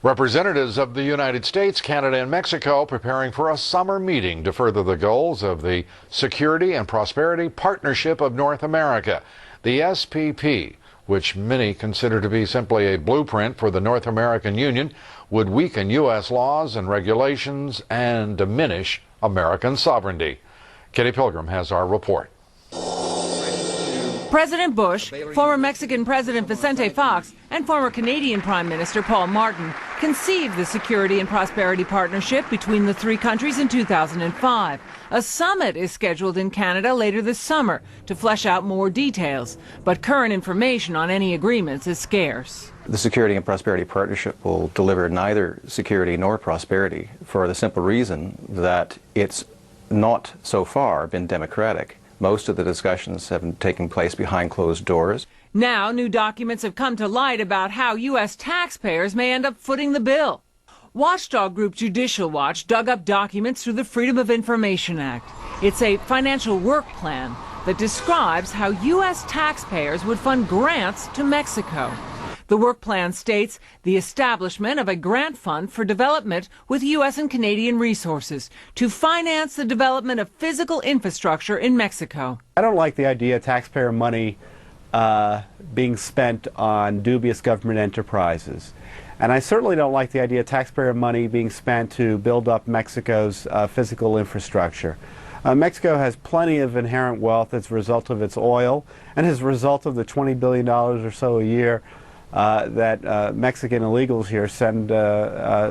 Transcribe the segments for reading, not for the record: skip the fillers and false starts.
Representatives of the United States, Canada, and Mexico preparing for a summer meeting to further the goals of the Security and Prosperity Partnership of North America, the SPP, which many consider to be simply a blueprint for the North American Union, would weaken U.S. laws and regulations and diminish American sovereignty. Kitty Pilgrim has our report. President Bush, former Mexican President Vicente Fox, and former Canadian Prime Minister Paul Martin conceived the Security and Prosperity Partnership between the three countries in 2005. A summit is scheduled in Canada later this summer to flesh out more details, but current information on any agreements is scarce. The Security and Prosperity Partnership will deliver neither security nor prosperity for the simple reason that it's not so far been democratic. Most of the discussions have been taking place behind closed doors. Now, new documents have come to light about how U.S. taxpayers may end up footing the bill. Watchdog group Judicial Watch dug up documents through the Freedom of Information Act. It's a financial work plan that describes how U.S. taxpayers would fund grants to Mexico. The work plan states the establishment of a grant fund for development with U.S. and Canadian resources to finance the development of physical infrastructure in Mexico. I don't like the idea of taxpayer money being spent on dubious government enterprises. And I certainly don't like the idea of taxpayer money being spent to build up Mexico's physical infrastructure. Mexico has plenty of inherent wealth as a result of its oil and as a result of the $20 billion or so a year that Mexican illegals here send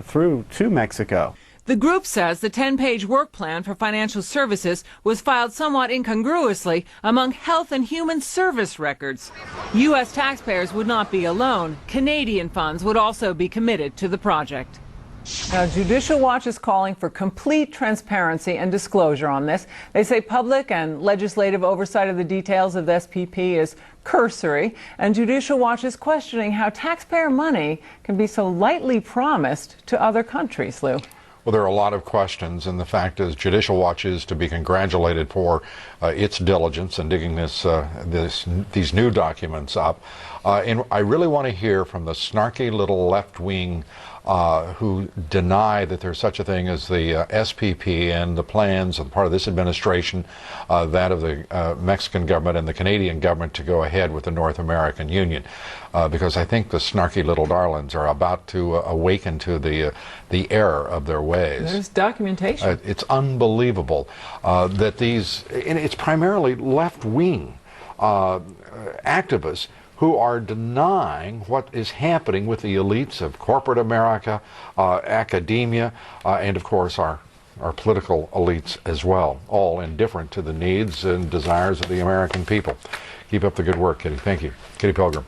through to Mexico. The group says the 10-page work plan for financial services was filed somewhat incongruously among health and human service records. U.S. taxpayers would not be alone. Canadian funds would also be committed to the project. Now, Judicial Watch is calling for complete transparency and disclosure on this. They say public and legislative oversight of the details of the SPP is cursory, and Judicial Watch is questioning how taxpayer money can be so lightly promised to other countries, Lou. Well, there are a lot of questions, and the fact is Judicial Watch is to be congratulated for its diligence in digging these new documents up. And I really want to hear from the snarky little left-wing who deny that there's such a thing as the SPP and the plans on the part of this administration, that of the Mexican government and the Canadian government to go ahead with the North American Union. Because I think the snarky little darlings are about to awaken to the error of their ways. There's documentation. It's unbelievable that these, and it's primarily left-wing activists who are denying what is happening with the elites of corporate America, academia, and of course our political elites as well, all indifferent to the needs and desires of the American people. Keep up the good work, Kitty. Thank you. Kitty Pilgrim.